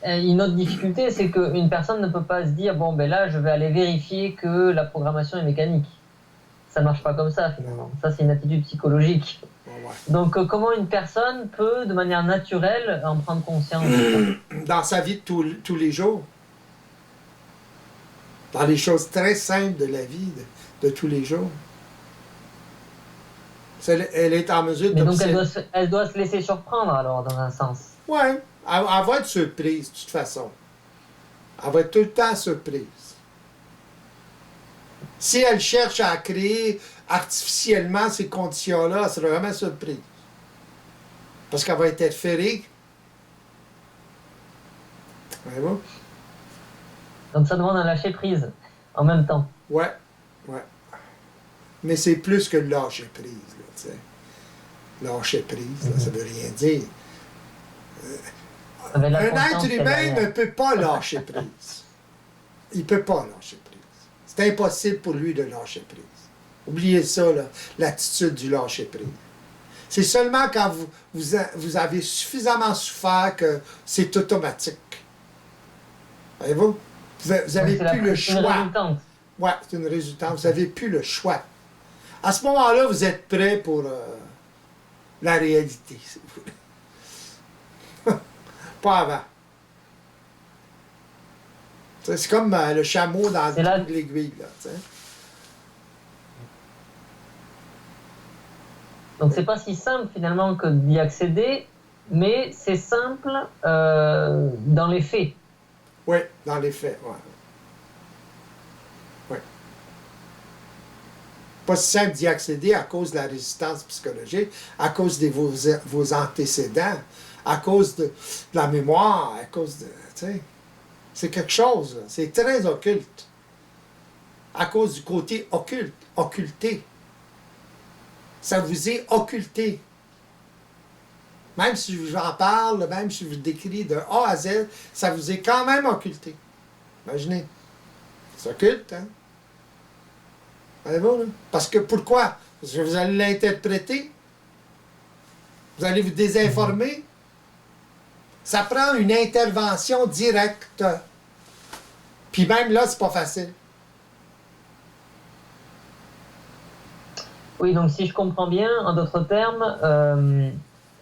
Une autre difficulté, c'est qu'une personne ne peut pas se dire, bon, ben là, je vais aller vérifier que la programmation est mécanique. Ça ne marche pas comme ça, finalement. Ça, c'est une attitude psychologique. Ouais. Donc, comment une personne peut, de manière naturelle, en prendre conscience? Dans sa vie de tous les jours. Dans les choses très simples de la vie de tous les jours. Elle est en mesure de... Mais donc, elle doit se laisser surprendre, alors, dans un sens. Oui. Elle va être surprise, de toute façon. Elle va être tout le temps surprise. Si elle cherche à créer artificiellement ces conditions-là, elle sera vraiment surprise. Parce qu'elle va interférer. Voyez-vous? Donc ça demande un lâcher-prise, en même temps. Ouais. Mais c'est plus que le lâcher-prise, là, tu sais. Lâcher-prise, là, ça veut rien dire. Un être humain ne peut pas lâcher prise. Il ne peut pas lâcher prise. C'est impossible pour lui de lâcher prise. Oubliez ça, là, l'attitude du lâcher prise. C'est seulement quand vous avez suffisamment souffert que c'est automatique. Voyez-vous? Vous n'avez plus le choix. Oui, c'est une résultante. Vous n'avez plus le choix. À ce moment-là, vous êtes prêt pour la réalité, si vous voulez. Pas avant. C'est comme le chameau dans le trou de l'aiguille. Donc c'est pas si simple finalement que d'y accéder, mais c'est simple dans les faits. Oui, dans les faits, oui. pas si simple d'y accéder à cause de la résistance psychologique, à cause de vos antécédents, à cause de la mémoire, à cause de... Tu sais, c'est quelque chose, là. C'est très occulte. À cause du côté occulte, occulté. Ça vous est occulté. Même si j'en parle, même si je vous décris de A à Z, ça vous est quand même occulté. Imaginez. C'est occulte, hein? Voyez-vous, là? Parce que pourquoi? Parce que vous allez l'interpréter. Vous allez vous désinformer. Ça prend une intervention directe. Puis même là, c'est pas facile. Oui, donc si je comprends bien, en d'autres termes,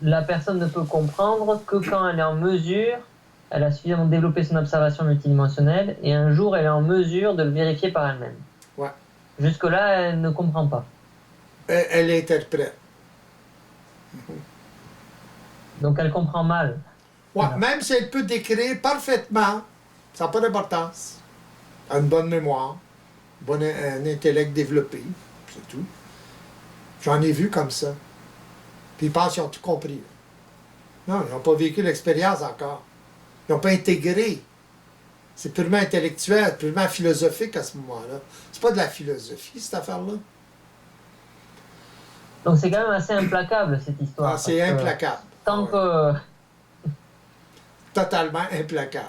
la personne ne peut comprendre que quand elle est en mesure, elle a suffisamment développé son observation multidimensionnelle, et un jour elle est en mesure de le vérifier par elle-même. Ouais. Jusque-là, elle ne comprend pas. Elle interprète. Donc elle comprend mal. Ouais, Voilà. même si elle peut décrire parfaitement, ça n'a pas d'importance. Elle a une bonne mémoire, un intellect développé, c'est tout. J'en ai vu comme ça. Puis ils pensent qu'ils ont tout compris. Non, ils n'ont pas vécu l'expérience encore. Ils n'ont pas intégré. C'est purement intellectuel, purement philosophique à ce moment-là. C'est pas de la philosophie, cette affaire-là. Donc c'est quand même assez implacable, cette histoire. Ah, c'est implacable. Tant Ah ouais. que... Totalement implacable.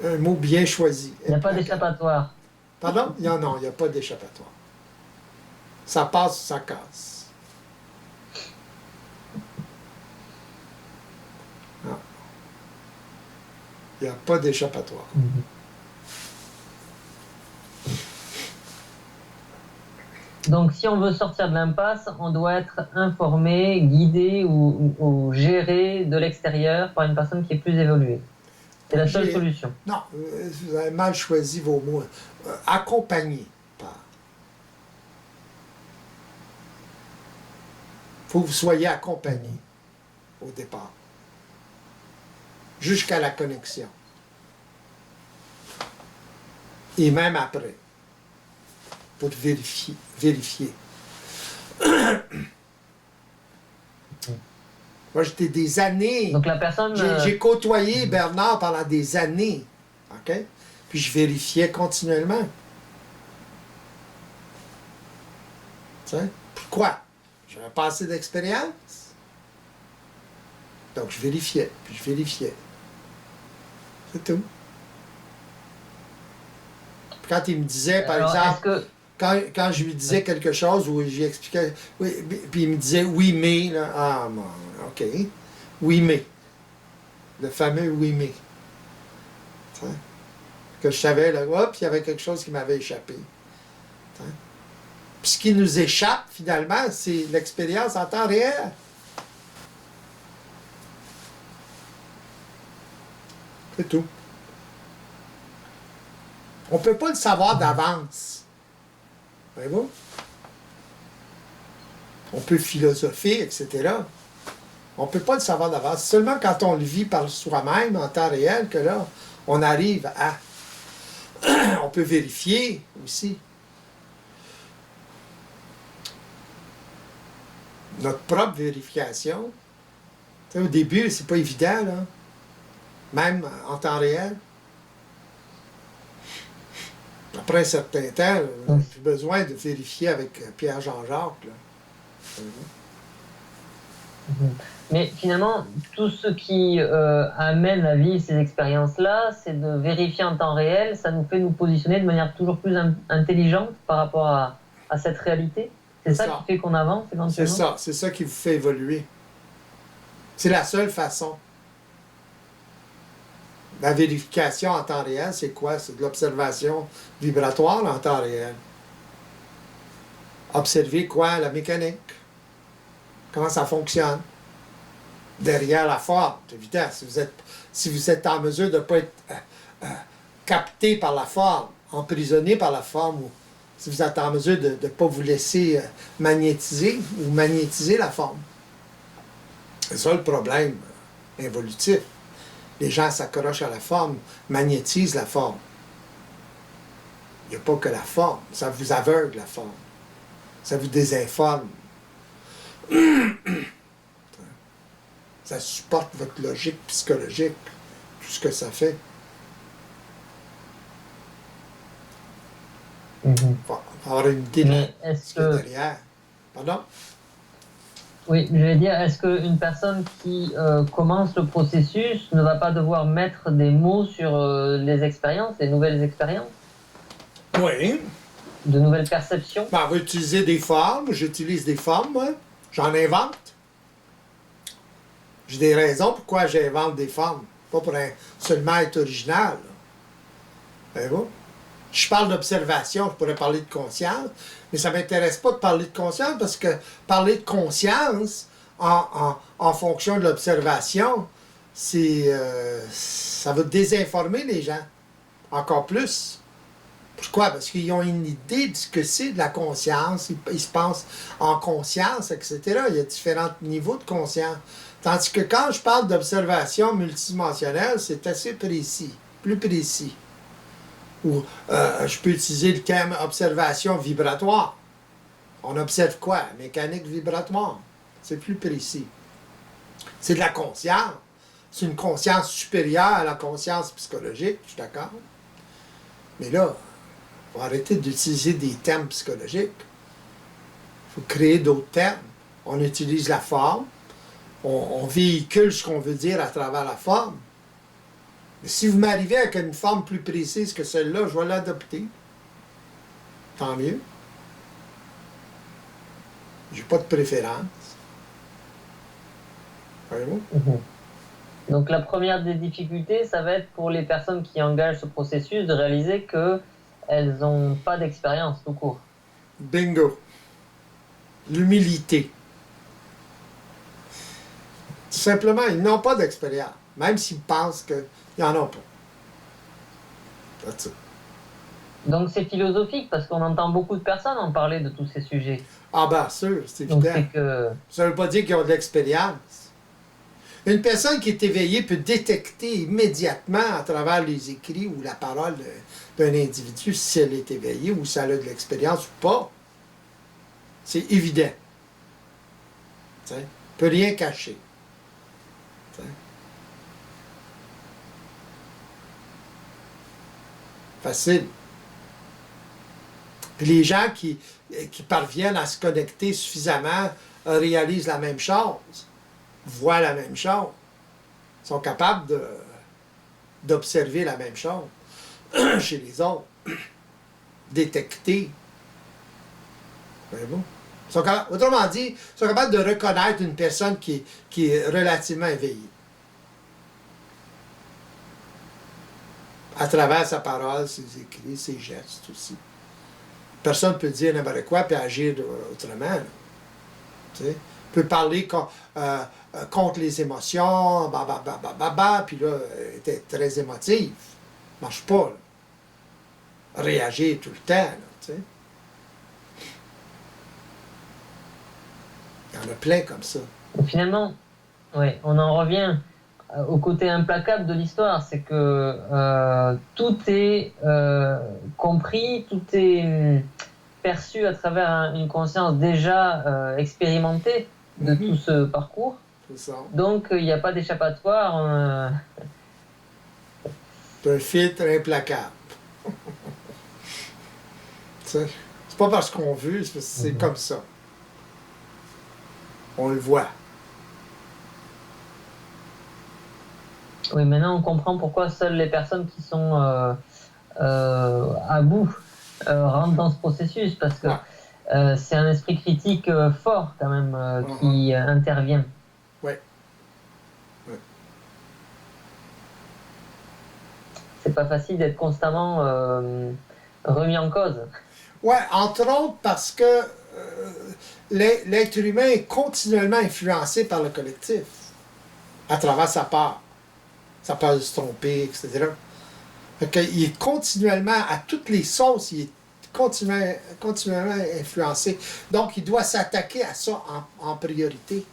Un mot bien choisi. Il n'y a pas d'échappatoire. Pardon? Non, il n'y a pas d'échappatoire. Ça passe ou ça casse. Non. Il n'y a pas d'échappatoire. Donc si on veut sortir de l'impasse, on doit être informé, guidé ou géré de l'extérieur par une personne qui est plus évoluée. C'est la seule solution. Non, vous avez mal choisi vos mots. Accompagné par. Il faut que vous soyez accompagné au départ. Jusqu'à la connexion. Et même après. Pour vérifier. Moi, j'étais des années. Donc la personne... J'ai côtoyé Bernard pendant des années. OK? Puis je vérifiais continuellement. Tu sais? Pourquoi? J'avais pas assez d'expérience. Donc je vérifiais, puis je vérifiais. C'est tout. Puis quand il me disait, par exemple, quand je lui disais quelque chose où j'y expliquais, oui, puis il me disait oui, mais, là, ah, bon, OK. Oui, mais. Le fameux oui, mais. T'sais? Que je savais, là, hop, il y avait quelque chose qui m'avait échappé. T'sais? Puis ce qui nous échappe, finalement, c'est l'expérience en temps réel. C'est tout. On ne peut pas le savoir d'avance. Voyez-vous? On peut philosopher, etc. On ne peut pas le savoir d'avance. C'est seulement quand on le vit par soi-même, en temps réel, que là, on arrive à... on peut vérifier aussi. Notre propre vérification. Tu sais, au début, c'est pas évident, là. Même en temps réel. Après un certain temps, on n'a plus besoin de vérifier avec Pierre-Jean-Jacques. Mais finalement, tout ce qui amène à vivre ces expériences-là, c'est de vérifier en temps réel, ça nous fait nous positionner de manière toujours plus intelligente par rapport à cette réalité. C'est ça qui fait qu'on avance éventuellement? C'est ça qui vous fait évoluer. C'est la seule façon. La vérification en temps réel, c'est quoi? C'est de l'observation vibratoire en temps réel. Observer quoi? La mécanique. Comment ça fonctionne. Derrière la forme, c'est évident. Si vous êtes en mesure de ne pas être capté par la forme, emprisonné par la forme, ou si vous êtes en mesure de ne pas vous laisser magnétiser ou magnétiser la forme. C'est ça le problème évolutif. Les gens s'accrochent à la forme, magnétisent la forme. n'y a pas que la forme. Ça vous aveugle, la forme. Ça vous désinforme. Ça supporte votre logique psychologique, tout ce que ça fait. Faut avoir une idée de ce qu'il y a derrière. Pardon? Oui, je vais dire, est-ce qu'une personne qui commence le processus ne va pas devoir mettre des mots sur les expériences, les nouvelles expériences? Oui. De nouvelles perceptions? Ben, on va utiliser des formes. J'utilise des formes, moi. J'en invente. J'ai des raisons pourquoi j'invente des formes. Pas pour seulement être original. Voyez-vous? Je parle d'observation, je pourrais parler de conscience, mais ça ne m'intéresse pas de parler de conscience parce que parler de conscience en fonction de l'observation, ça va désinformer les gens. Encore plus. Pourquoi? Parce qu'ils ont une idée de ce que c'est de la conscience, ils se pensent en conscience, etc. Il y a différents niveaux de conscience. Tandis que quand je parle d'observation multidimensionnelle, c'est assez précis, plus précis. Ou je peux utiliser le terme observation vibratoire. On observe quoi? Mécanique vibratoire. C'est plus précis. C'est de la conscience. C'est une conscience supérieure à la conscience psychologique, je suis d'accord. Mais là, il faut arrêter d'utiliser des termes psychologiques. Il faut créer d'autres termes. On utilise la forme. On véhicule ce qu'on veut dire à travers la forme. Mais si vous m'arrivez avec une forme plus précise que celle-là, je vais l'adopter. Tant mieux. J'ai pas de préférence. Voyez-vous? Donc la première des difficultés, ça va être pour les personnes qui engagent ce processus de réaliser qu'elles n'ont pas d'expérience tout court. Bingo. L'humilité. Tout simplement, ils n'ont pas d'expérience. Même s'ils pensent qu'ils n'en ont pas. That's it. Donc c'est philosophique parce qu'on entend beaucoup de personnes en parler de tous ces sujets. Ah ben sûr, c'est Donc évident. c'est que... Ça ne veut pas dire qu'ils ont de l'expérience. Une personne qui est éveillée peut détecter immédiatement à travers les écrits ou la parole d'un individu si elle est éveillée ou si elle a de l'expérience ou pas. C'est évident. T'sais? On ne peut rien cacher. T'sais? Facile. Puis les gens qui parviennent à se connecter suffisamment réalisent la même chose, voient la même chose, sont capables d'observer la même chose chez les autres, détecter. Voyez-vous? Autrement dit, ils sont capables de reconnaître une personne qui est relativement éveillée. À travers sa parole, ses écrits, ses gestes aussi. Personne ne peut dire n'importe quoi et agir autrement. Tu sais? Peut parler contre les émotions, puis là, était très émotif. Ça marche pas, là. Réagir tout le temps, là, tu sais. Il y en a plein comme ça. Et finalement, ouais, on en revient au côté implacable de l'histoire, c'est que tout est compris, tout est perçu à travers une conscience déjà expérimentée de tout ce parcours. C'est ça. Donc il n'y a pas d'échappatoire. C'est un filtre implacable. C'est pas parce qu'on veut, c'est comme ça. On le voit. Oui, maintenant on comprend pourquoi seules les personnes qui sont à bout rentrent dans ce processus, parce que c'est un esprit critique fort quand même qui intervient. Oui. C'est pas facile d'être constamment remis en cause. Oui, entre autres parce que l'être humain est continuellement influencé par le collectif, à travers sa peur de se tromper, etc. Il est continuellement, à toutes les sauces, il est continuellement influencé. Donc, il doit s'attaquer à ça en priorité.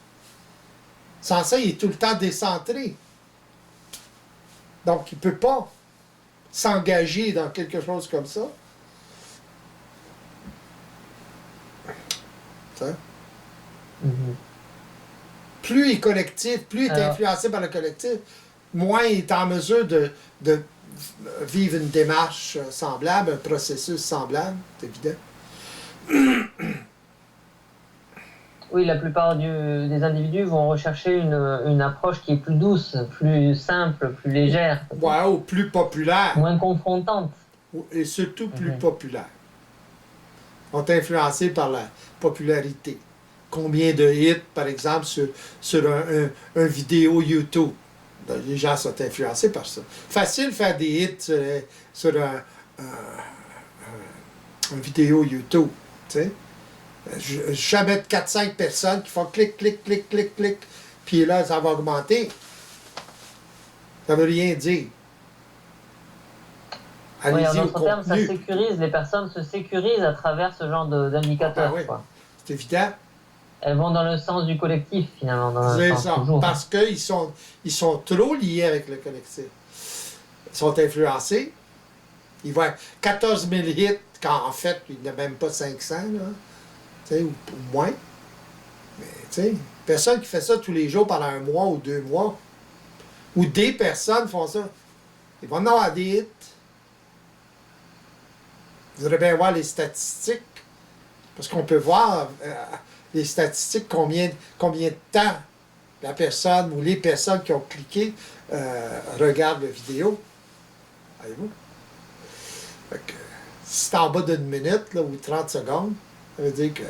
Sans ça, il est tout le temps décentré. Donc, il ne peut pas s'engager dans quelque chose comme ça Ça. Mhm. Plus il est collectif, plus il est Alors- influencé par le collectif, moins il est en mesure de vivre une démarche semblable, un processus semblable, c'est évident. Oui, la plupart des individus vont rechercher une approche qui est plus douce, plus simple, plus légère, Ouais, ou plus populaire, moins confrontante. et surtout plus Mhm. populaire. On est influencé par la popularité. Combien de hits, par exemple, sur un vidéo YouTube? Les gens sont influencés par ça. Facile de faire des hits sur une vidéo YouTube, tu sais. Jamais de 4-5 personnes qui font clic, clic, clic, clic, clic, puis là, ça va augmenter. Ça veut rien dire. Oui, en Allez-y au d'autres termes, ça contenu. sécurise, les personnes se sécurisent à travers ce genre d'indicateurs. Ah ben oui. Quoi. C'est évident. Elles vont dans le sens du collectif, finalement, dans un C'est sens ça. toujours. Parce qu'ils sont trop liés avec le collectif. Ils sont influencés. Ils voient 14 000 hits, quand en fait, il n'y en a même pas 500, là. Tu sais, ou moins. Mais, tu sais, personne qui fait ça tous les jours pendant 1 mois ou 2 mois. Ou des personnes font ça. Ils vont en avoir des hits. Vous allez bien voir les statistiques. Parce qu'on peut voir les statistiques, combien de temps la personne ou les personnes qui ont cliqué regardent la vidéo. Voyez-vous? Fait que, si c'est en bas d'une minute là, ou 30 secondes, ça veut dire que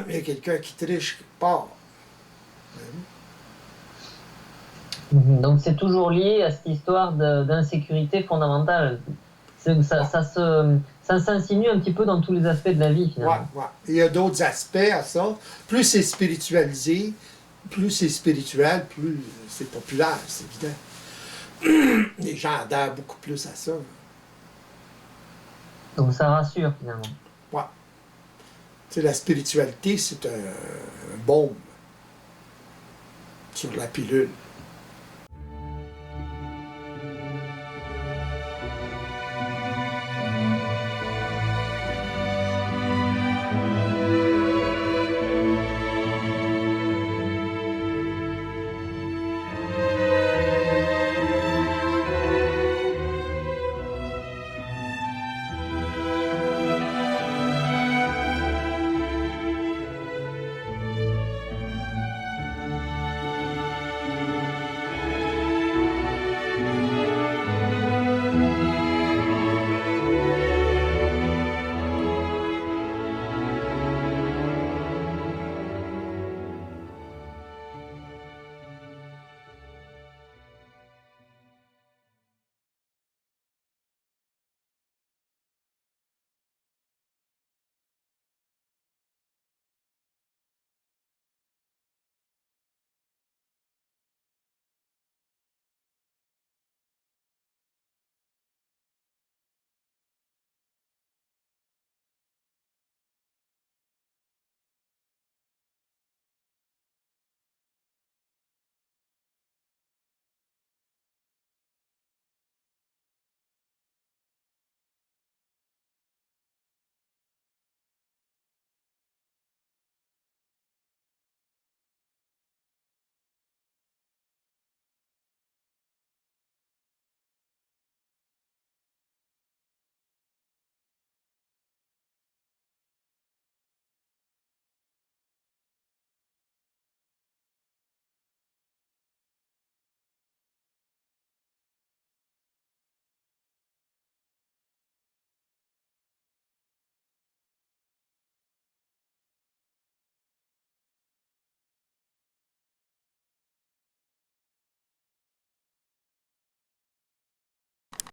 il y a quelqu'un qui triche quelque part. Mhm. Donc c'est toujours lié à cette histoire d'insécurité fondamentale. Ça s'insinue un petit peu dans tous les aspects de la vie, Ouais, finalement. ouais. Il y a d'autres aspects à ça. Plus c'est spiritualisé, plus c'est spirituel, plus c'est populaire, c'est évident. Les gens adhèrent beaucoup plus à ça. Donc ça rassure, finalement. Ouais. Tu sais, la spiritualité, c'est un baume sur la pilule.